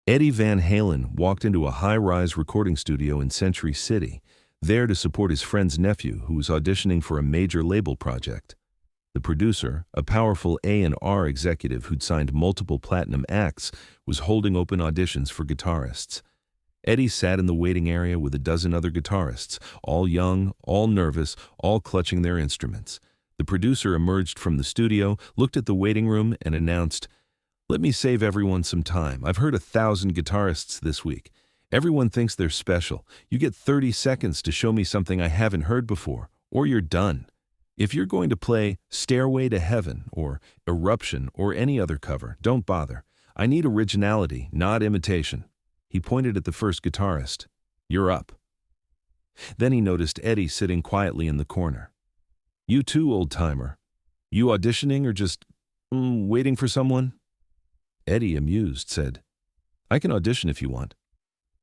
Eddie Van Halen walked into a high-rise recording studio in Century City, there to support his friend's nephew who was auditioning for a major label project. The producer, a powerful A&R executive who'd signed multiple platinum acts, was holding open auditions for guitarists. Eddie sat in the waiting area with a dozen other guitarists, all young, all nervous, all clutching their instruments. The producer emerged from the studio, looked at the waiting room, and announced, "Let me save everyone some time. I've heard 1,000 guitarists this week. Everyone thinks they're special. You get 30 seconds to show me something I haven't heard before, or you're done. If you're going to play Stairway to Heaven or Eruption or any other cover, don't bother. I need originality, not imitation." He pointed at the first guitarist. "You're up." Then he noticed Eddie sitting quietly in the corner. "You too, old-timer. You auditioning or just waiting for someone?" Eddie, amused, said, "I can audition if you want."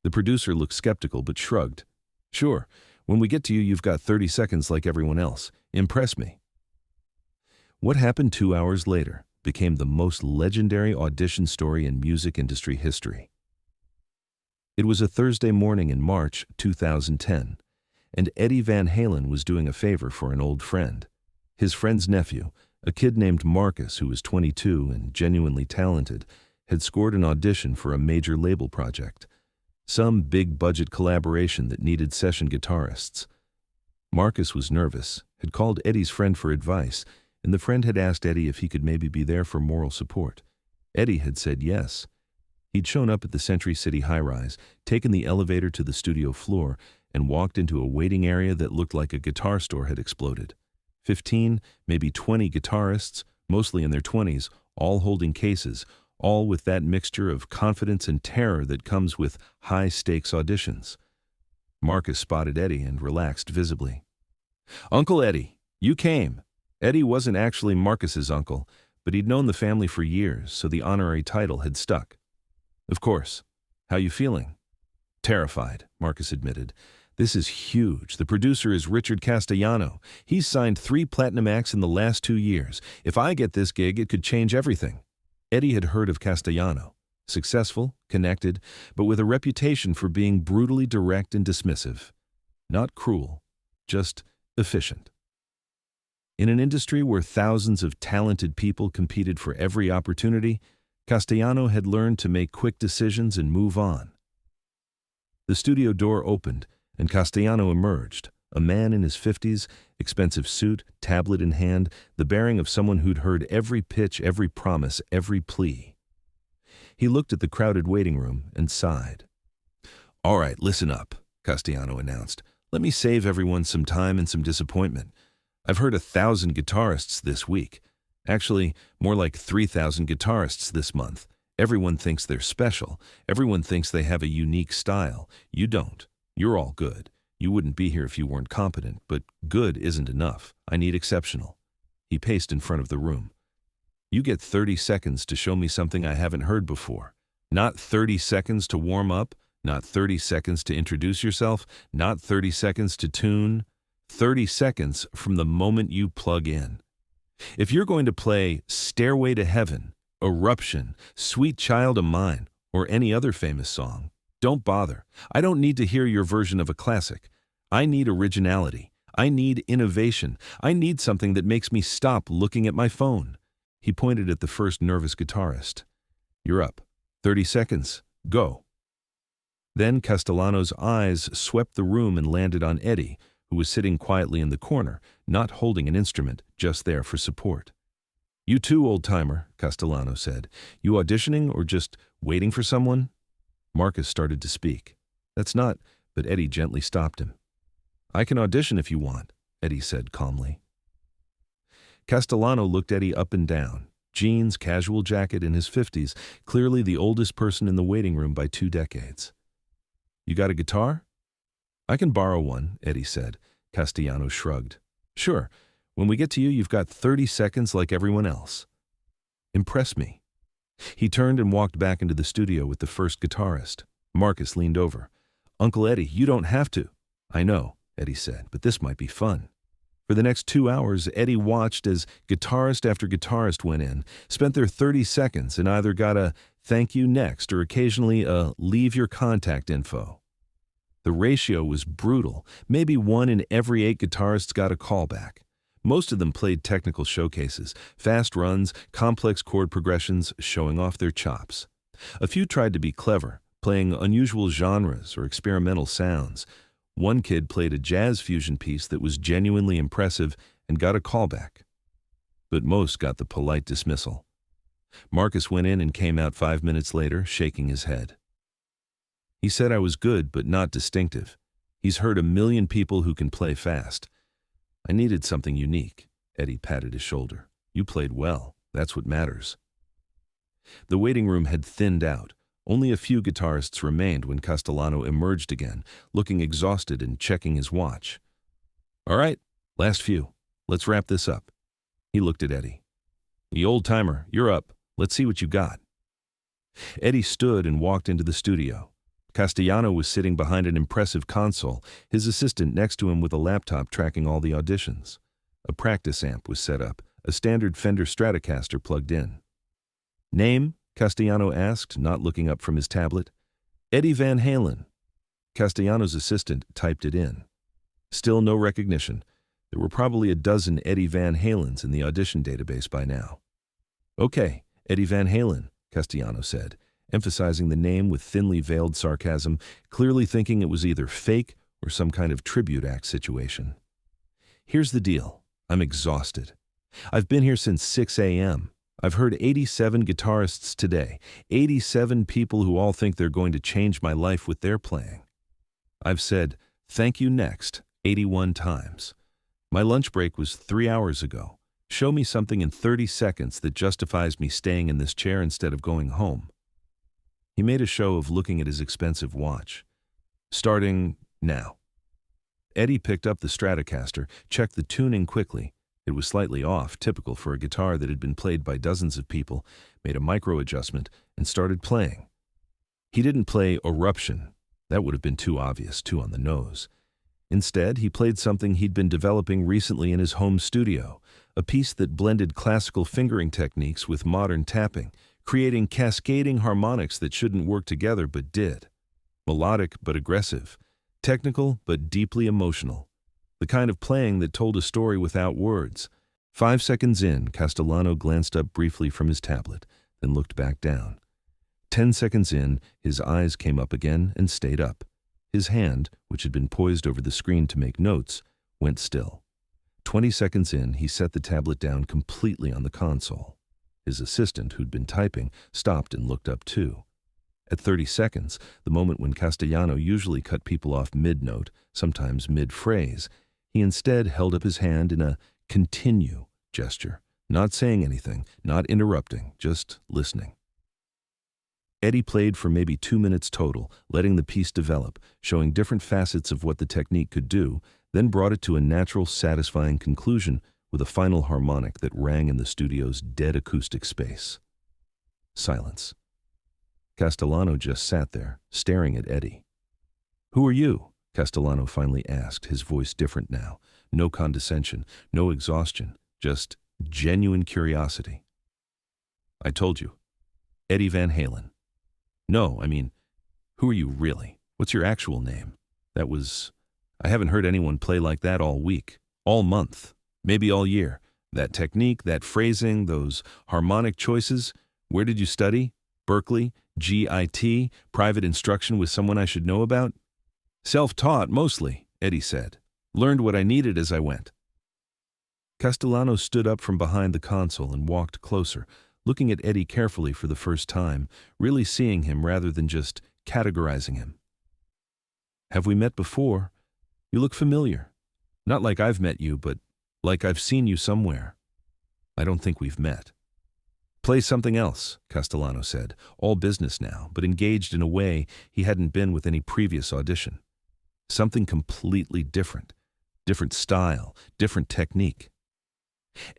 The producer looked skeptical but shrugged. "Sure, when we get to you, you've got 30 seconds like everyone else. Impress me." What happened 2 hours later became the most legendary audition story in music industry history. It was a Thursday morning in March 2010, and Eddie Van Halen was doing a favor for an old friend. His friend's nephew, a kid named Marcus who was 22 and genuinely talented, had scored an audition for a major label project, some big-budget collaboration that needed session guitarists. Marcus was nervous, had called Eddie's friend for advice, and the friend had asked Eddie if he could maybe be there for moral support. Eddie had said yes. He'd shown up at the Century City high-rise, taken the elevator to the studio floor, and walked into a waiting area that looked like a guitar store had exploded. 15, maybe 20 guitarists, mostly in their 20s, all holding cases, all with that mixture of confidence and terror that comes with high-stakes auditions. Marcus spotted Eddie and relaxed visibly. "Uncle Eddie, you came." Eddie wasn't actually Marcus's uncle, but he'd known the family for years, so the honorary title had stuck. "Of course. How you feeling?" "Terrified," Marcus admitted. "This is huge. The producer is Richard Castellano. He's signed 3 platinum acts in the last 2 years. If I get this gig, it could change everything." Eddie had heard of Castellano. Successful, connected, but with a reputation for being brutally direct and dismissive. Not cruel, just efficient. In an industry where thousands of talented people competed for every opportunity, Castellano had learned to make quick decisions and move on. The studio door opened, and Castellano emerged, a man in his 50s, expensive suit, tablet in hand, the bearing of someone who'd heard every pitch, every promise, every plea. He looked at the crowded waiting room and sighed. "All right, listen up," Castellano announced. "Let me save everyone some time and some disappointment. I've heard 1,000 guitarists this week. Actually, more like 3,000 guitarists this month. Everyone thinks they're special. Everyone thinks they have a unique style. You don't. You're all good. You wouldn't be here if you weren't competent, but good isn't enough. I need exceptional." He paced in front of the room. "You get 30 seconds to show me something I haven't heard before. Not 30 seconds to warm up, not 30 seconds to introduce yourself, not 30 seconds to tune. 30 seconds from the moment you plug in. If you're going to play Stairway to Heaven, Eruption, Sweet Child of Mine, or any other famous song, don't bother. I don't need to hear your version of a classic. I need originality. I need innovation. I need something that makes me stop looking at my phone." He pointed at the first nervous guitarist. "You're up. 30 seconds. Go." Then Castellano's eyes swept the room and landed on Eddie, who was sitting quietly in the corner, not holding an instrument, just there for support. "You too, old-timer," Castellano said. "You auditioning or just waiting for someone?" Marcus started to speak. "That's not," but Eddie gently stopped him. "I can audition if you want," Eddie said calmly. Castellano looked Eddie up and down. Jeans, casual jacket, in his 50s, clearly the oldest person in the waiting room by 2 decades. "You got a guitar?" "I can borrow one," Eddie said. Castellano shrugged. "Sure. When we get to you, you've got 30 seconds like everyone else." "Impress me." He turned and walked back into the studio with the first guitarist. Marcus leaned over. "Uncle Eddie, you don't have to." "I know," Eddie said, "but this might be fun." For the next 2 hours, Eddie watched as guitarist after guitarist went in, spent their 30 seconds, and either got a "Thank you, next," or occasionally a "leave your contact info." The ratio was brutal. Maybe 1 in every 8 guitarists got a callback. Most of them played technical showcases, fast runs, complex chord progressions, showing off their chops. A few tried to be clever, playing unusual genres or experimental sounds. One kid played a jazz fusion piece that was genuinely impressive and got a callback. But most got the polite dismissal. Marcus went in and came out 5 minutes later, shaking his head. He said I was good but not distinctive. He's heard a million people who can play fast. I needed something unique. Eddie patted his shoulder. You played well. That's what matters. The waiting room had thinned out. Only a few guitarists remained when Castellano emerged again, looking exhausted and checking his watch. All right, last few. Let's wrap this up. He looked at Eddie. The old-timer, you're up. Let's see what you got. Eddie stood and walked into the studio. Castellano was sitting behind an impressive console, his assistant next to him with a laptop tracking all the auditions. A practice amp was set up, a standard Fender Stratocaster plugged in. Name? Castellano asked, not looking up from his tablet. Eddie Van Halen. Castellano's assistant typed it in. Still no recognition. There were probably a dozen Eddie Van Halens in the audition database by now. Okay, Eddie Van Halen, Castellano said, emphasizing the name with thinly veiled sarcasm, clearly thinking it was either fake or some kind of tribute act situation. Here's the deal. I'm exhausted. I've been here since 6 a.m. I've heard 87 guitarists today, 87 people who all think they're going to change my life with their playing. I've said, thank you next, 81 times. My lunch break was 3 hours ago. Show me something in 30 seconds that justifies me staying in this chair instead of going home. He made a show of looking at his expensive watch. Starting now. Eddie picked up the Stratocaster, checked the tuning quickly. It was slightly off, typical for a guitar that had been played by dozens of people, made a micro-adjustment, and started playing. He didn't play Eruption. That would have been too obvious, too on the nose. Instead, he played something he'd been developing recently in his home studio, a piece that blended classical fingering techniques with modern tapping, creating cascading harmonics that shouldn't work together but did. Melodic but aggressive, technical but deeply emotional. The kind of playing that told a story without words. 5 seconds in, Castellano glanced up briefly from his tablet, then looked back down. 10 seconds in, his eyes came up again and stayed up. His hand, which had been poised over the screen to make notes, went still. 20 seconds in, he set the tablet down completely on the console. His assistant, who'd been typing, stopped and looked up too. At 30 seconds, the moment when Castellano usually cut people off mid-note, sometimes mid-phrase, he instead held up his hand in a continue gesture, not saying anything, not interrupting, just listening. Eddie played for maybe 2 minutes total, letting the piece develop, showing different facets of what the technique could do, then brought it to a natural, satisfying conclusion with a final harmonic that rang in the studio's dead acoustic space. Silence. Castellano just sat there, staring at Eddie. "Who are you?" Castellano finally asked, his voice different now. No condescension, no exhaustion, just genuine curiosity. "I told you. Eddie Van Halen." "No, I mean, who are you really? What's your actual name?" I haven't heard anyone play like that all week, all month, maybe all year. That technique, that phrasing, those harmonic choices. Where did you study? Berkeley? GIT? Private instruction with someone I should know about?" "Self-taught, mostly," Eddie said. "Learned what I needed as I went." Castellano stood up from behind the console and walked closer, looking at Eddie carefully for the first time, really seeing him rather than just categorizing him. "Have we met before? You look familiar. Not like I've met you, but like I've seen you somewhere." "I don't think we've met." "Play something else," Castellano said, all business now, but engaged in a way he hadn't been with any previous audition. Something completely different. Different style, different technique.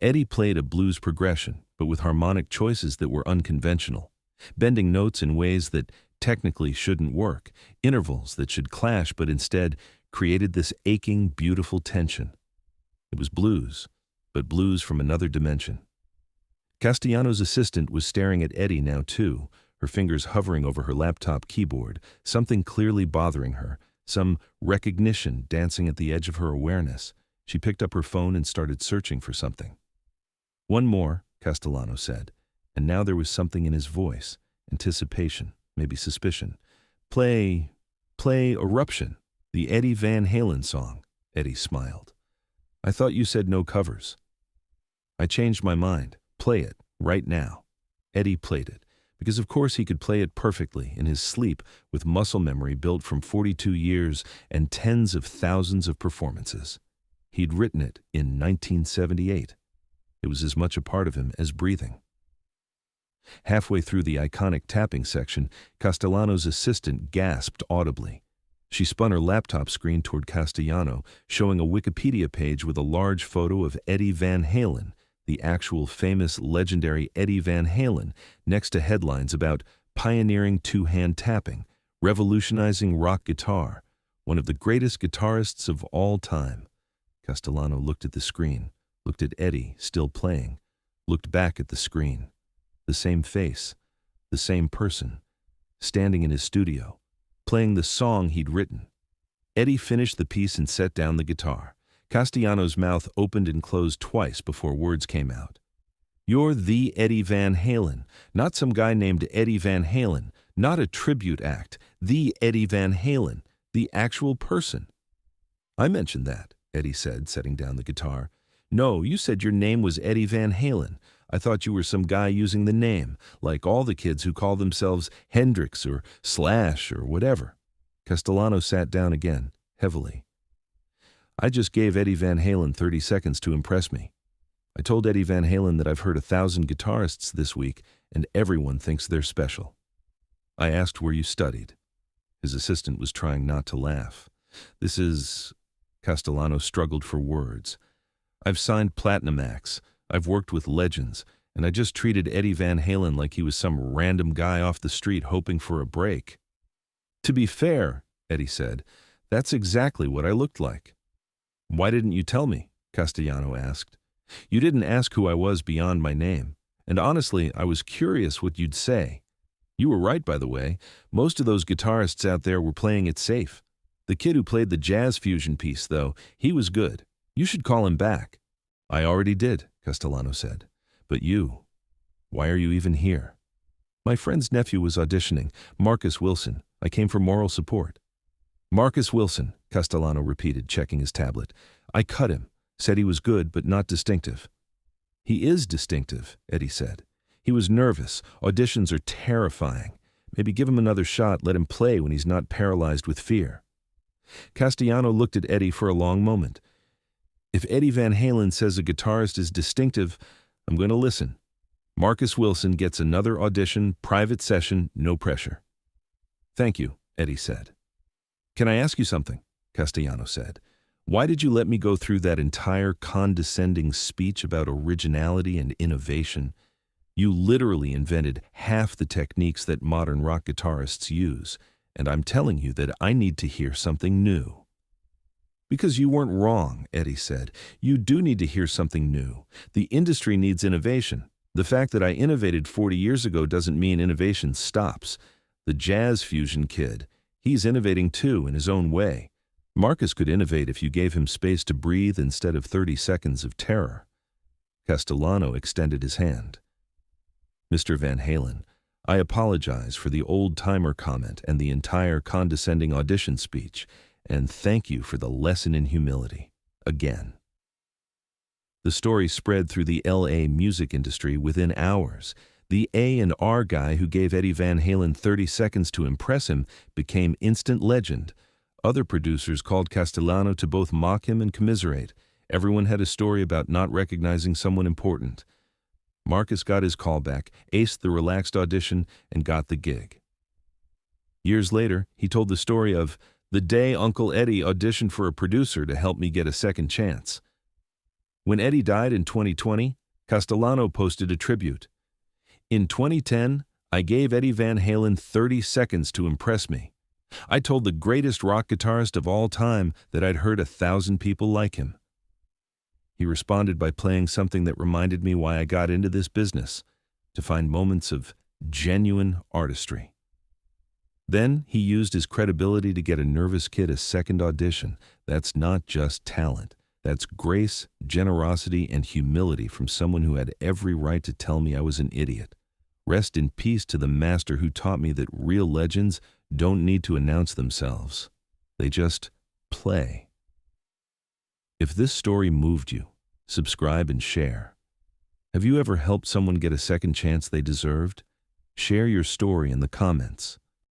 Eddie played a blues progression, but with harmonic choices that were unconventional, bending notes in ways that technically shouldn't work, intervals that should clash but instead created this aching, beautiful tension. It was blues, but blues from another dimension. Castellano's assistant was staring at Eddie now too, her fingers hovering over her laptop keyboard, something clearly bothering her, some recognition dancing at the edge of her awareness. She picked up her phone and started searching for something. "One more," Castellano said, and now there was something in his voice, anticipation, maybe suspicion. Play Eruption, the Eddie Van Halen song." Eddie smiled. "I thought you said no covers." "I changed my mind. Play it, right now." Eddie played it, because of course he could play it perfectly in his sleep with muscle memory built from 42 years and tens of thousands of performances. He'd written it in 1978. It was as much a part of him as breathing. Halfway through the iconic tapping section, Castellano's assistant gasped audibly. She spun her laptop screen toward Castellano, showing a Wikipedia page with a large photo of Eddie Van Halen, the actual famous legendary Eddie Van Halen, next to headlines about pioneering two-hand tapping, revolutionizing rock guitar, one of the greatest guitarists of all time. Castellano looked at the screen, looked at Eddie, still playing, looked back at the screen. The same face, the same person, standing in his studio, playing the song he'd written. Eddie finished the piece and set down the guitar. Castellano's mouth opened and closed twice before words came out. "You're the Eddie Van Halen, not some guy named Eddie Van Halen, not a tribute act, the Eddie Van Halen, the actual person." "I mentioned that," Eddie said, setting down the guitar. "No, you said your name was Eddie Van Halen. I thought you were some guy using the name, like all the kids who call themselves Hendrix or Slash or whatever." Castellano sat down again, heavily. "I just gave Eddie Van Halen 30 seconds to impress me. I told Eddie Van Halen that I've heard 1,000 guitarists this week, and everyone thinks they're special. I asked where you studied." His assistant was trying not to laugh. "This is..." Castellano struggled for words. "I've signed platinum acts. I've worked with legends, and I just treated Eddie Van Halen like he was some random guy off the street hoping for a break." "To be fair," Eddie said, "that's exactly what I looked like." "Why didn't you tell me?" Castellano asked. "You didn't ask who I was beyond my name, and honestly, I was curious what you'd say. You were right, by the way. Most of those guitarists out there were playing it safe. The kid who played the jazz fusion piece, though, he was good. You should call him back." "I already did," Castellano said. "But you, why are you even here?" "My friend's nephew was auditioning, Marcus Wilson. I came for moral support." "Marcus Wilson," Castellano repeated, checking his tablet. "I cut him, said he was good but not distinctive." "He is distinctive," Eddie said. "He was nervous. Auditions are terrifying. Maybe give him another shot, let him play when he's not paralyzed with fear." Castellano looked at Eddie for a long moment. "If Eddie Van Halen says a guitarist is distinctive, I'm going to listen. Marcus Wilson gets another audition, private session, no pressure." "Thank you," Eddie said. "Can I ask you something?" Castellano said. "Why did you let me go through that entire condescending speech about originality and innovation? You literally invented half the techniques that modern rock guitarists use, and I'm telling you that I need to hear something new." "Because you weren't wrong," Eddie said. "You do need to hear something new. The industry needs innovation. The fact that I innovated 40 years ago doesn't mean innovation stops. The jazz fusion kid, he's innovating too in his own way. Marcus could innovate if you gave him space to breathe instead of 30 seconds of terror." Castellano extended his hand. "Mr. Van Halen, I apologize for the old-timer comment and the entire condescending audition speech, and thank you for the lesson in humility. Again." The story spread through the LA music industry within hours. The A&R guy who gave Eddie Van Halen 30 seconds to impress him became instant legend. Other producers called Castellano to both mock him and commiserate. Everyone had a story about not recognizing someone important. Marcus got his call back, aced the relaxed audition, and got the gig. Years later, he told the story of the day Uncle Eddie auditioned for a producer to help me get a second chance. When Eddie died in 2020, Castellano posted a tribute. "In 2010, I gave Eddie Van Halen 30 seconds to impress me. I told the greatest rock guitarist of all time that I'd heard 1,000 people like him." He responded by playing something that reminded me why I got into this business, to find moments of genuine artistry. Then he used his credibility to get a nervous kid a second audition. That's not just talent. That's grace, generosity, and humility from someone who had every right to tell me I was an idiot. Rest in peace to the master who taught me that real legends don't need to announce themselves. They just play. If this story moved you, subscribe and share. Have you ever helped someone get a second chance they deserved? Share your story in the comments.